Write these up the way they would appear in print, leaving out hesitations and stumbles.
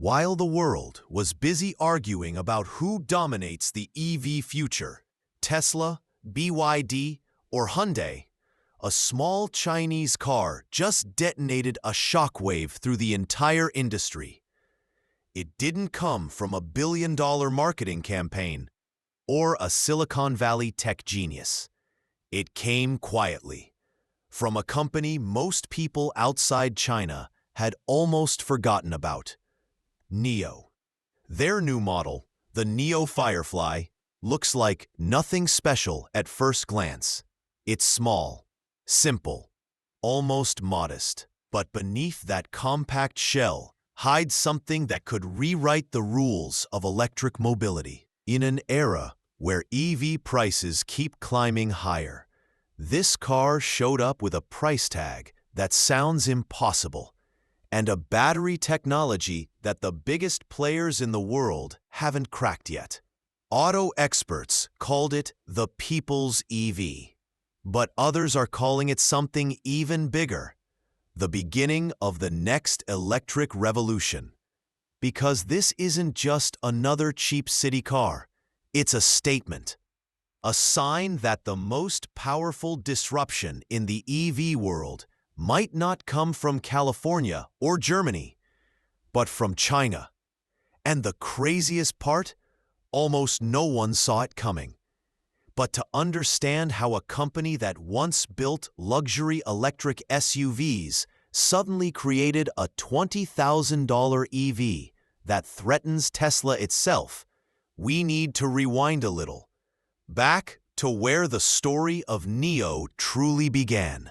While the world was busy arguing about who dominates the EV future, Tesla, BYD, or Hyundai, a small Chinese car just detonated a shockwave through the entire industry. It didn't come from a billion-dollar marketing campaign or a Silicon Valley tech genius. It came quietly from a company most people outside China had almost forgotten about. NIO. Their new model, the NIO Firefly, looks like nothing special at first glance. It's small, simple, almost modest, but beneath that compact shell hides something that could rewrite the rules of electric mobility. In an era where EV prices keep climbing higher, this car showed up with a price tag that sounds impossible, and a battery technology that the biggest players in the world haven't cracked yet. Auto experts called it the people's EV, but others are calling it something even bigger, the beginning of the next electric revolution. Because this isn't just another cheap city car, it's a statement, a sign that the most powerful disruption in the EV world might not come from California or Germany, but from China. And the craziest part, almost no one saw it coming. But to understand how a company that once built luxury electric SUVs suddenly created a $20,000 EV that threatens Tesla itself, we need to rewind a little, back to where the story of NIO truly began.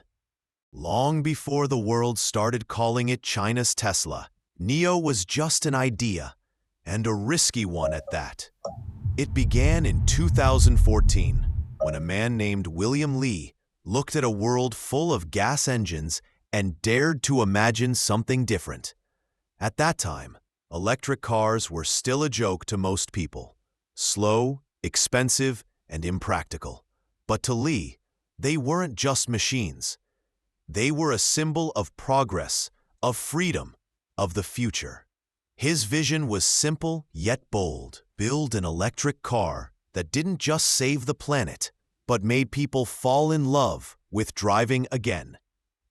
Long before the world started calling it China's Tesla, NIO was just an idea, and a risky one at that. It began in 2014, when a man named William Li looked at a world full of gas engines and dared to imagine something different. At that time, electric cars were still a joke to most people. Slow, expensive, and impractical. But to Li, they weren't just machines. They were a symbol of progress, of freedom, of the future. His vision was simple yet bold. Build an electric car that didn't just save the planet, but made people fall in love with driving again.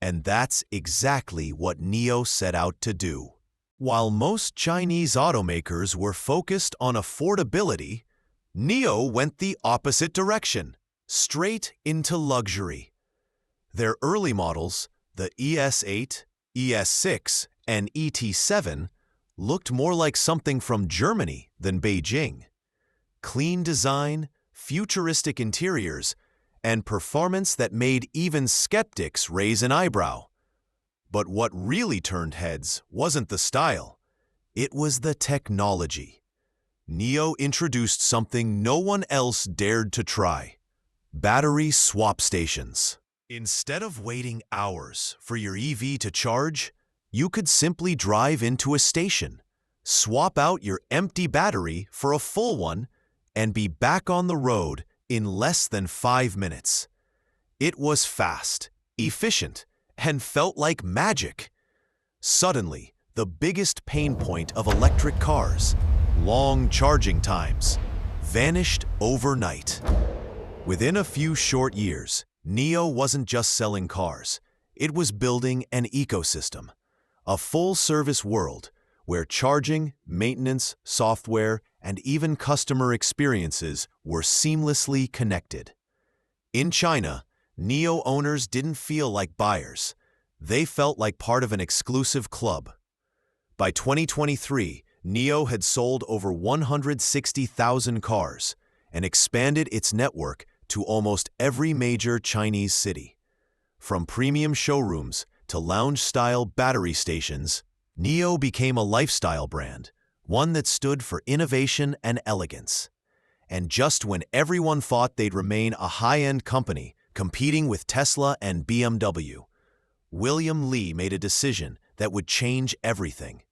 And that's exactly what NIO set out to do. While most Chinese automakers were focused on affordability, NIO went the opposite direction, straight into luxury. Their early models, the ES8, ES6, and ET7, looked more like something from Germany than Beijing. Clean design, futuristic interiors, and performance that made even skeptics raise an eyebrow. But what really turned heads wasn't the style, it was the technology. NIO introduced something no one else dared to try: battery swap stations. Instead of waiting hours for your EV to charge, you could simply drive into a station, swap out your empty battery for a full one, and be back on the road in less than 5 minutes. It was fast, efficient, and felt like magic. Suddenly, the biggest pain point of electric cars, long charging times, vanished overnight. Within a few short years, NIO wasn't just selling cars, it was building an ecosystem, a full-service world where charging, maintenance, software, and even customer experiences were seamlessly connected. In China, NIO owners didn't feel like buyers. They felt like part of an exclusive club. By 2023, NIO had sold over 160,000 cars and expanded its network to almost every major Chinese city. From premium showrooms to lounge-style battery stations, NIO became a lifestyle brand, one that stood for innovation and elegance. And just when everyone thought they'd remain a high-end company competing with Tesla and BMW, William Li made a decision that would change everything.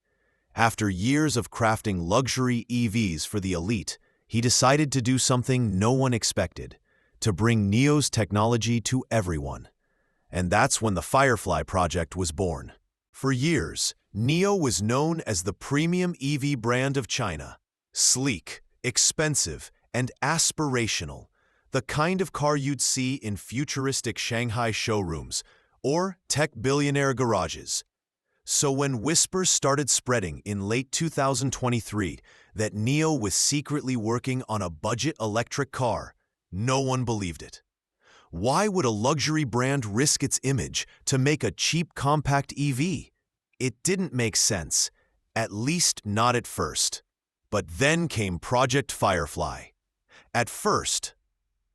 After years of crafting luxury EVs for the elite, he decided to do something no one expected: to bring NIO's technology to everyone. And that's when the Firefly project was born. For years, NIO was known as the premium EV brand of China. Sleek, expensive, and aspirational. The kind of car you'd see in futuristic Shanghai showrooms or tech billionaire garages. So when whispers started spreading in late 2023 that NIO was secretly working on a budget electric car, no one believed it. Why would a luxury brand risk its image to make a cheap compact EV? It didn't make sense, at least not at first. But then came Project Firefly. At first,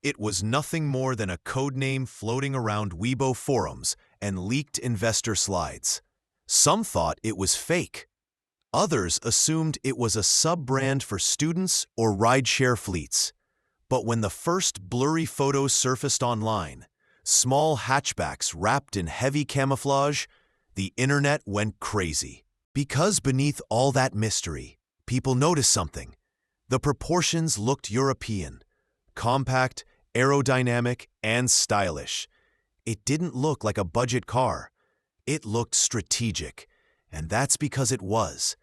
it was nothing more than a codename floating around Weibo forums and leaked investor slides. Some thought it was fake. Others assumed it was a sub-brand for students or rideshare fleets. But when the first blurry photos surfaced online, small hatchbacks wrapped in heavy camouflage, the internet went crazy. Because beneath all that mystery, people noticed something. The proportions looked European, compact, aerodynamic, and stylish. It didn't look like a budget car. It looked strategic, and that's because it was.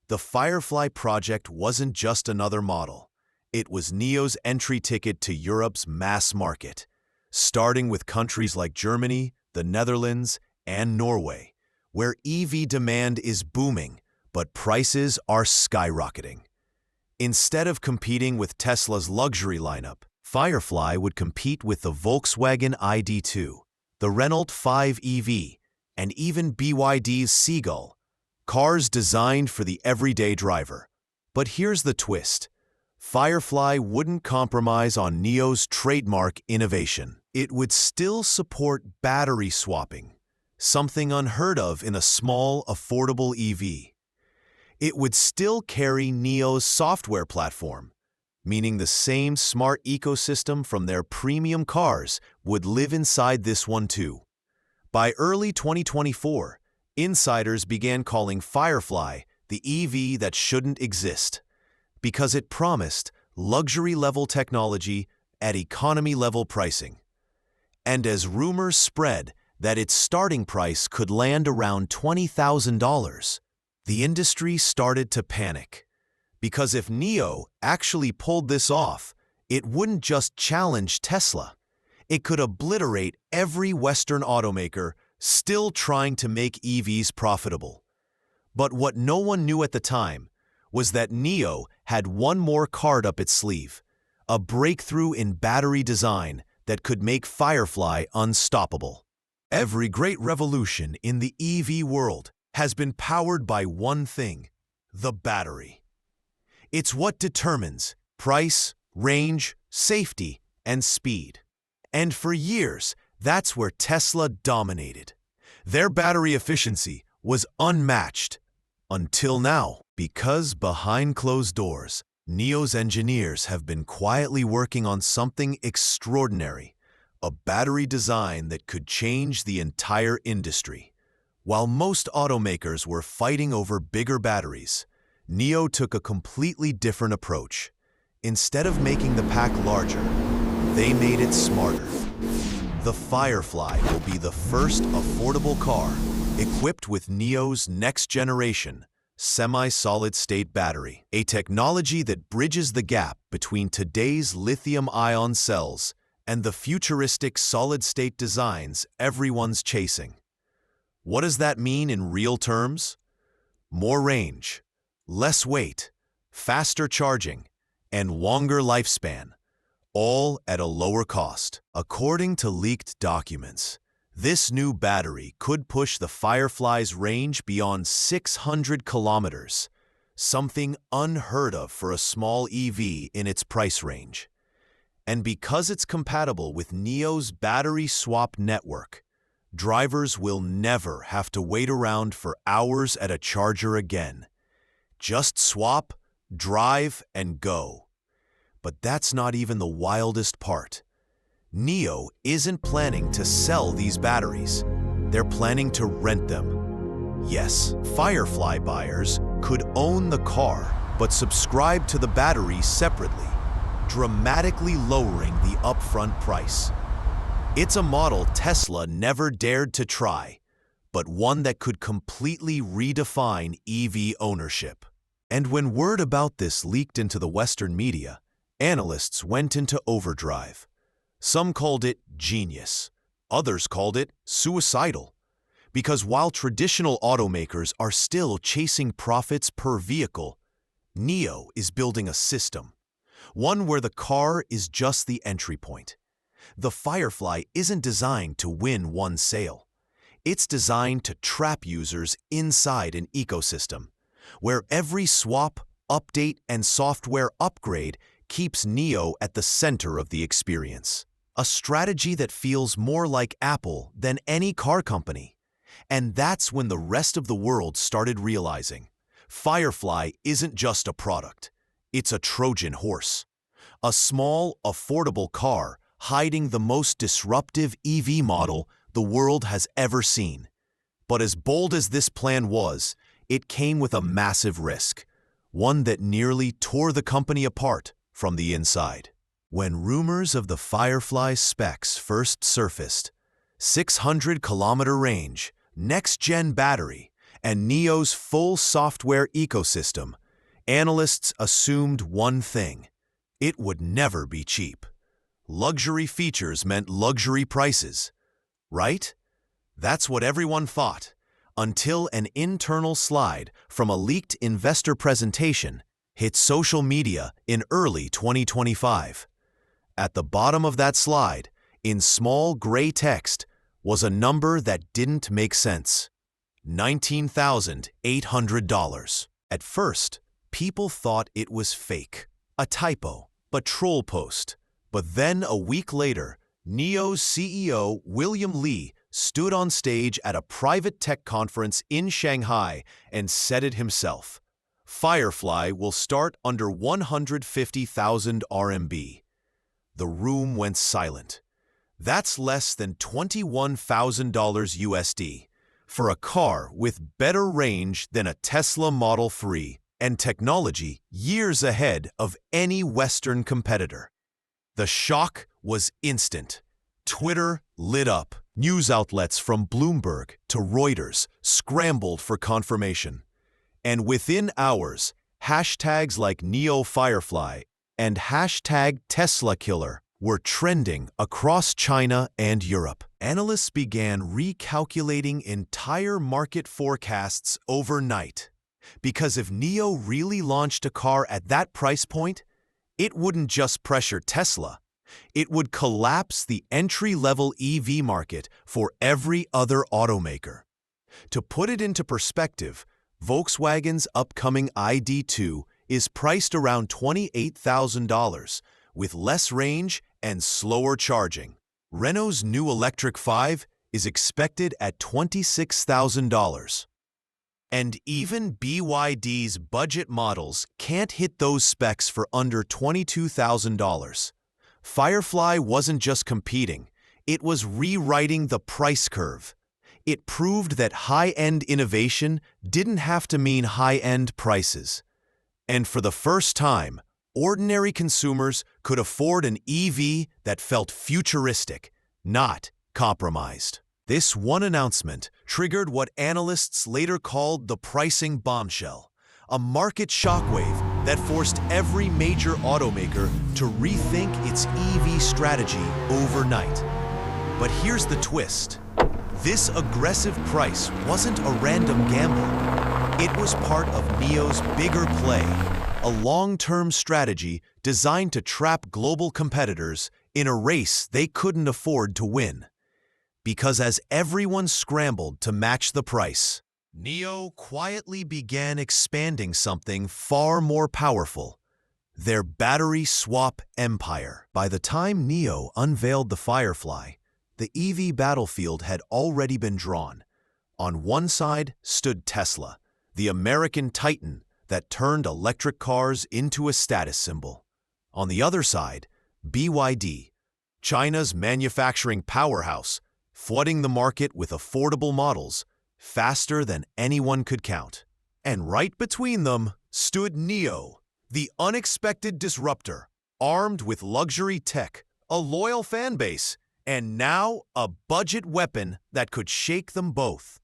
The Firefly project wasn't just another model. It was NIO's entry ticket to Europe's mass market, starting with countries like Germany, the Netherlands, and Norway, where EV demand is booming, but prices are skyrocketing. Instead of competing with Tesla's luxury lineup, Firefly would compete with the Volkswagen ID.2, the Renault 5 EV, and even BYD's Seagull, cars designed for the everyday driver. But here's the twist. Firefly wouldn't compromise on NIO's trademark innovation. It would still support battery swapping, something unheard of in a small, affordable EV. It would still carry NIO's software platform, meaning the same smart ecosystem from their premium cars would live inside this one too. By early 2024, insiders began calling Firefly the EV that shouldn't exist, because it promised luxury-level technology at economy-level pricing. And as rumors spread that its starting price could land around $20,000, the industry started to panic. Because if NIO actually pulled this off, it wouldn't just challenge Tesla. It could obliterate every Western automaker still trying to make EVs profitable. But what no one knew at the time was that NIO had one more card up its sleeve, a breakthrough in battery design that could make Firefly unstoppable. Every great revolution in the EV world has been powered by one thing: the battery. It's what determines price, range, safety, and speed. And for years, that's where Tesla dominated. Their battery efficiency was unmatched. Until now, because behind closed doors, NIO's engineers have been quietly working on something extraordinary, a battery design that could change the entire industry. While most automakers were fighting over bigger batteries, NIO took a completely different approach. Instead of making the pack larger, they made it smarter. The Firefly will be the first affordable car equipped with NIO's next-generation semi-solid-state battery, a technology that bridges the gap between today's lithium-ion cells and the futuristic solid-state designs everyone's chasing. What does that mean in real terms? More range, less weight, faster charging, and longer lifespan, all at a lower cost. According to leaked documents, this new battery could push the Firefly's range beyond 600 kilometers, something unheard of for a small EV in its price range. And because it's compatible with NIO's battery swap network, drivers will never have to wait around for hours at a charger again. Just swap, drive, and go. But that's not even the wildest part. NIO isn't planning to sell these batteries. They're planning to rent them. Yes, Firefly buyers could own the car, but subscribe to the battery separately, dramatically lowering the upfront price. It's a model Tesla never dared to try, but one that could completely redefine EV ownership. And when word about this leaked into the Western media, analysts went into overdrive. Some called it genius. Others called it suicidal. Because while traditional automakers are still chasing profits per vehicle, NIO is building a system, one where the car is just the entry point. The Firefly isn't designed to win one sale. It's designed to trap users inside an ecosystem, where every swap, update, and software upgrade keeps NIO at the center of the experience. A strategy that feels more like Apple than any car company. And that's when the rest of the world started realizing Firefly isn't just a product, it's a Trojan horse. A small, affordable car hiding the most disruptive EV model the world has ever seen. But as bold as this plan was, it came with a massive risk, one that nearly tore the company apart from the inside. When rumors of the Firefly's specs first surfaced, 600-kilometer range, next-gen battery, and NIO's full software ecosystem, analysts assumed one thing: it would never be cheap. Luxury features meant luxury prices, right? That's what everyone thought, until an internal slide from a leaked investor presentation hit social media in early 2025. At the bottom of that slide, in small gray text, was a number that didn't make sense: $19,800. At first, people thought it was fake, a typo, a troll post. But then a week later, NIO's CEO William Li stood on stage at a private tech conference in Shanghai and said it himself. Firefly will start under 150,000 RMB. The room went silent. That's less than $21,000 USD for a car with better range than a Tesla Model 3 and technology years ahead of any Western competitor. The shock was instant. Twitter lit up. News outlets from Bloomberg to Reuters scrambled for confirmation. And within hours, hashtags like NIO Firefly and hashtag Tesla Killer were trending across China and Europe. Analysts began recalculating entire market forecasts overnight. Because if NIO really launched a car at that price point, it wouldn't just pressure Tesla. It would collapse the entry-level EV market for every other automaker. To put it into perspective, Volkswagen's upcoming ID.2 is priced around $28,000, with less range and slower charging. Renault's new Electric 5 is expected at $26,000. And even BYD's budget models can't hit those specs for under $22,000. Firefly wasn't just competing, it was rewriting the price curve. It proved that high-end innovation didn't have to mean high-end prices. And for the first time, ordinary consumers could afford an EV that felt futuristic, not compromised. This one announcement triggered what analysts later called the pricing bombshell, a market shockwave that forced every major automaker to rethink its EV strategy overnight. But here's the twist. This aggressive price wasn't a random gamble. It was part of NIO's bigger play, a long-term strategy designed to trap global competitors in a race they couldn't afford to win. Because as everyone scrambled to match the price, NIO quietly began expanding something far more powerful: their battery swap empire. By the time NIO unveiled the Firefly, the EV battlefield had already been drawn. On one side stood Tesla, the American titan that turned electric cars into a status symbol. On the other side, BYD, China's manufacturing powerhouse, flooding the market with affordable models faster than anyone could count. And right between them stood NIO, the unexpected disruptor, armed with luxury tech, a loyal fan base, and now a budget weapon that could shake them both.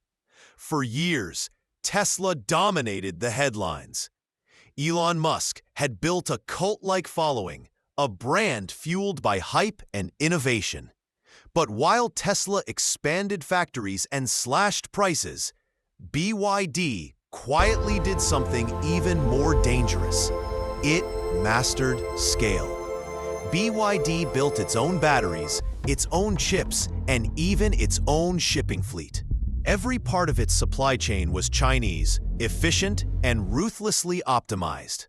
For years, Tesla dominated the headlines. Elon Musk had built a cult-like following, a brand fueled by hype and innovation. But while Tesla expanded factories and slashed prices, BYD quietly did something even more dangerous. It mastered scale. BYD built its own batteries, its own chips, and even its own shipping fleet. Every part of its supply chain was Chinese, efficient, and ruthlessly optimized.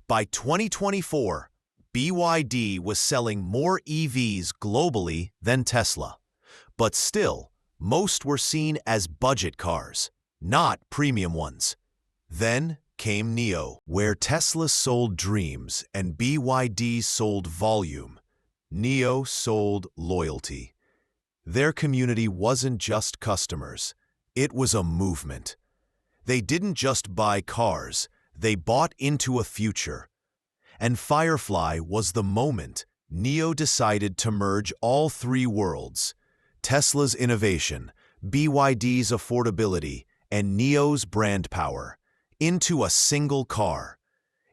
By 2024, BYD was selling more EVs globally than Tesla. But still, most were seen as budget cars, not premium ones. Then came NIO, where Tesla sold dreams and BYD sold volume. NIO sold loyalty. Their community wasn't just customers, it was a movement. They didn't just buy cars, they bought into a future. And Firefly was the moment NIO decided to merge all three worlds: Tesla's innovation, BYD's affordability, and NIO's brand power, into a single car.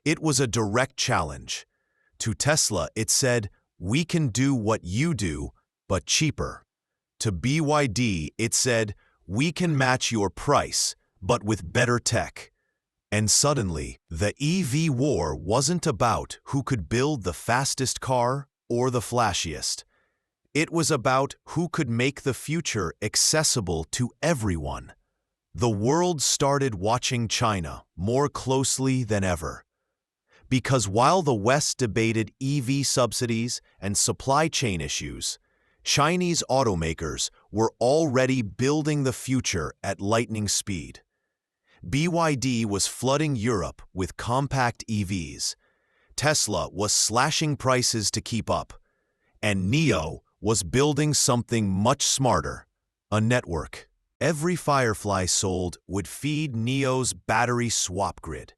It was a direct challenge. To Tesla, it said, "We can do what you do, but cheaper." To BYD, it said, "We can match your price, but with better tech." And suddenly, the EV war wasn't about who could build the fastest car or the flashiest. It was about who could make the future accessible to everyone. The world started watching China more closely than ever. Because while the West debated EV subsidies and supply chain issues, Chinese automakers were already building the future at lightning speed. BYD was flooding Europe with compact EVs. Tesla was slashing prices to keep up. And NIO was building something much smarter: a network. Every Firefly sold would feed NIO's battery swap grid.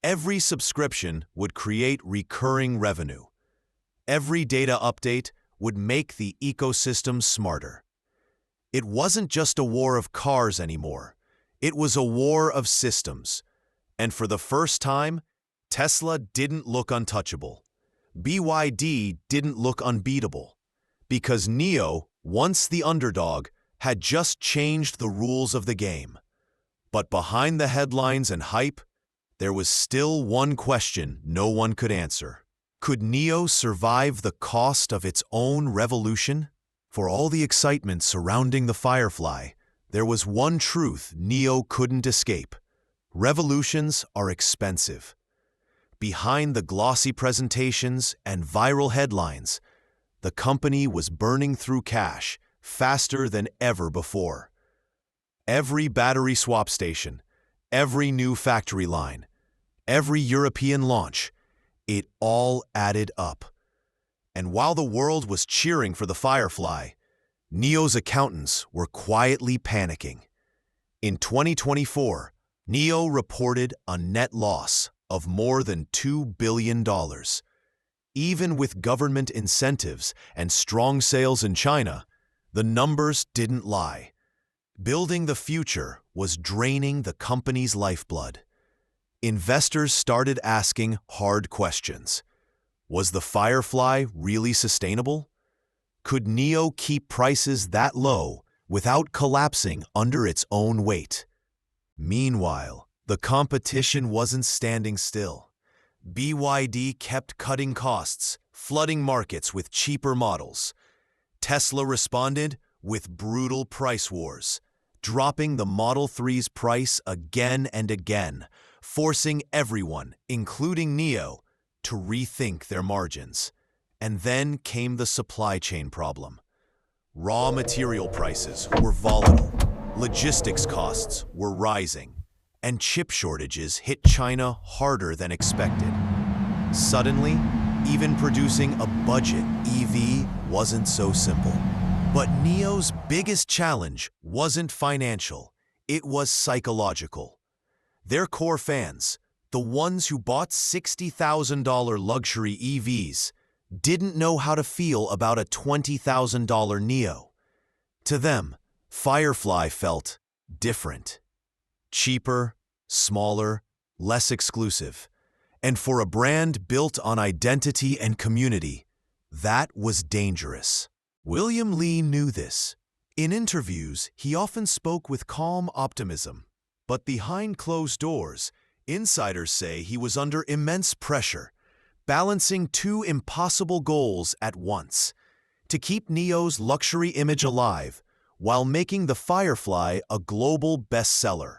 Every subscription would create recurring revenue. Every data update would make the ecosystem smarter. It wasn't just a war of cars anymore. It was a war of systems. And for the first time, Tesla didn't look untouchable. BYD didn't look unbeatable. Because NIO, once the underdog, had just changed the rules of the game. But behind the headlines and hype, there was still one question no one could answer. Could NIO survive the cost of its own revolution? For all the excitement surrounding the Firefly, there was one truth NIO couldn't escape. Revolutions are expensive. Behind the glossy presentations and viral headlines, the company was burning through cash faster than ever before. Every battery swap station, every new factory line, every European launch, it all added up. And while the world was cheering for the Firefly, NIO's accountants were quietly panicking. In 2024, NIO reported a net loss of more than $2 billion. Even with government incentives and strong sales in China, the numbers didn't lie. Building the future was draining the company's lifeblood. Investors started asking hard questions. Was the Firefly really sustainable? Could NIO keep prices that low without collapsing under its own weight? Meanwhile, the competition wasn't standing still. BYD kept cutting costs, flooding markets with cheaper models. Tesla responded with brutal price wars, dropping the Model 3's price again and again, forcing everyone, including NIO, to rethink their margins. And then came the supply chain problem. Raw material prices were volatile, logistics costs were rising, and chip shortages hit China harder than expected. Suddenly, even producing a budget EV wasn't so simple. But NIO's biggest challenge wasn't financial, it was psychological. Their core fans, the ones who bought $60,000 luxury EVs, didn't know how to feel about a $20,000 NIO. To them, Firefly felt different. cheaper, smaller, less exclusive. And for a brand built on identity and community, that was dangerous. William Li knew this. In interviews, he often spoke with calm optimism. But behind closed doors, insiders say he was under immense pressure, balancing two impossible goals at once: to keep NIO's luxury image alive while making the Firefly a global bestseller.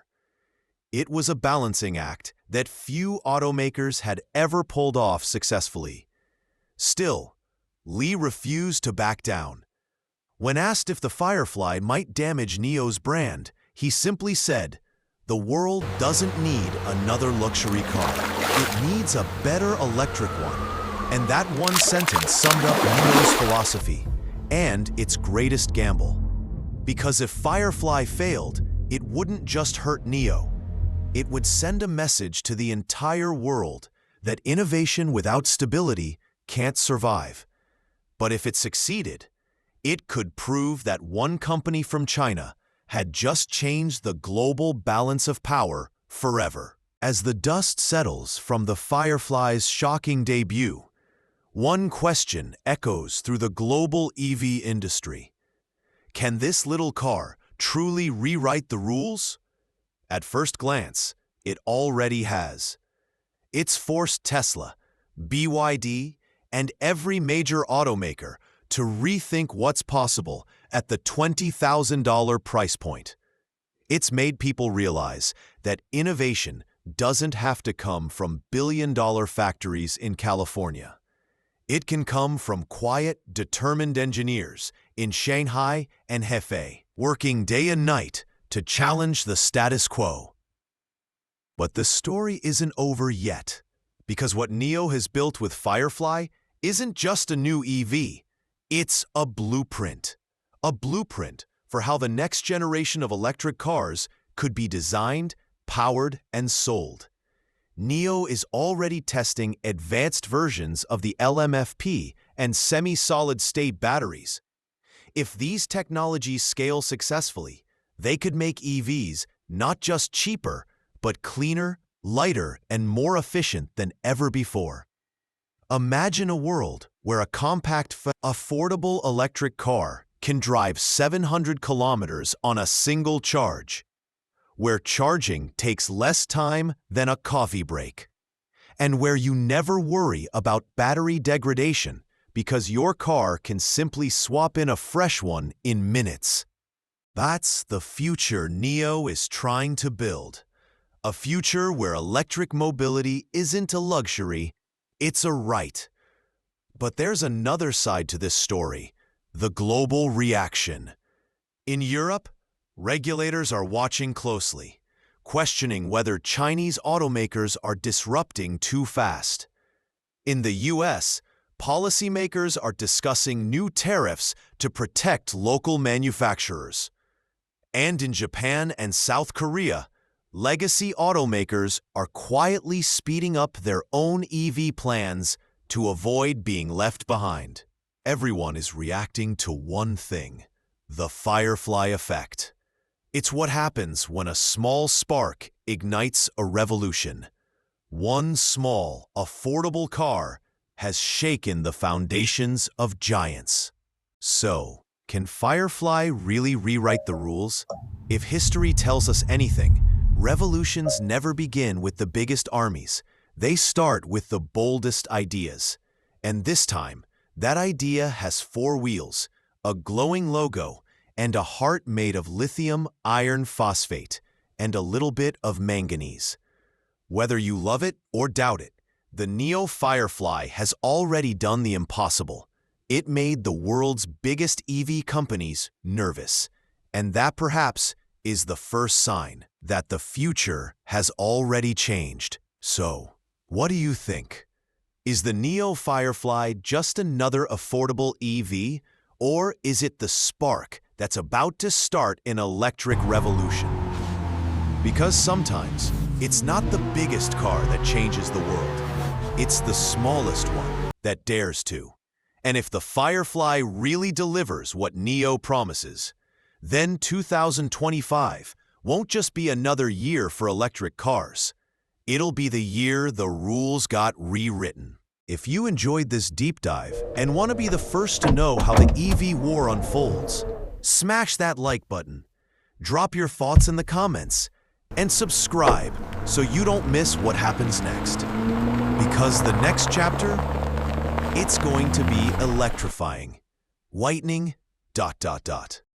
It was a balancing act that few automakers had ever pulled off successfully. Still, Li refused to back down. When asked if the Firefly might damage NIO's brand, he simply said, "The world doesn't need another luxury car. It needs a better electric one." And that one sentence summed up NIO's philosophy and its greatest gamble. Because if Firefly failed, it wouldn't just hurt NIO. It would send a message to the entire world that innovation without stability can't survive. But if it succeeded, it could prove that one company from China had just changed the global balance of power forever. As the dust settles from the Firefly's shocking debut, one question echoes through the global EV industry. Can this little car truly rewrite the rules? At first glance, it already has. It's forced Tesla, BYD, and every major automaker to rethink what's possible at the $20,000 price point. It's made people realize that innovation doesn't have to come from billion-dollar factories in California. It can come from quiet, determined engineers in Shanghai and Hefei, working day and night to challenge the status quo. But the story isn't over yet, because what NIO has built with Firefly isn't just a new EV, it's a blueprint. A blueprint for how the next generation of electric cars could be designed, powered, and sold. NIO is already testing advanced versions of the LMFP and semi-solid-state batteries. If these technologies scale successfully, they could make EVs not just cheaper, but cleaner, lighter, and more efficient than ever before. Imagine a world where a compact, affordable electric car can drive 700 kilometers on a single charge, where charging takes less time than a coffee break, and where you never worry about battery degradation because your car can simply swap in a fresh one in minutes. That's the future NIO is trying to build. A future where electric mobility isn't a luxury, it's a right. But there's another side to this story: the global reaction. In Europe, regulators are watching closely, questioning whether Chinese automakers are disrupting too fast. In the US, policymakers are discussing new tariffs to protect local manufacturers. And in Japan and South Korea, legacy automakers are quietly speeding up their own EV plans to avoid being left behind. Everyone is reacting to one thing: the Firefly effect. It's what happens when a small spark ignites a revolution. One small, affordable car has shaken the foundations of giants. So, can Firefly really rewrite the rules? If history tells us anything, revolutions never begin with the biggest armies. They start with the boldest ideas. And this time, that idea has 4 wheels, a glowing logo, and a heart made of lithium iron phosphate, and a little bit of manganese. Whether you love it or doubt it, the NIO Firefly has already done the impossible. It made the world's biggest EV companies nervous. And that perhaps is the first sign that the future has already changed. So, what do you think? Is the NIO Firefly just another affordable EV, or is it the spark that's about to start an electric revolution? Because sometimes, it's not the biggest car that changes the world. It's the smallest one that dares to. And if the Firefly really delivers what NIO promises, then 2025 won't just be another year for electric cars. It'll be the year the rules got rewritten. If you enjoyed this deep dive and want to be the first to know how the EV war unfolds, smash that like button, drop your thoughts in the comments, and subscribe so you don't miss what happens next. Because the next chapter, it's going to be electrifying. Whitening, ...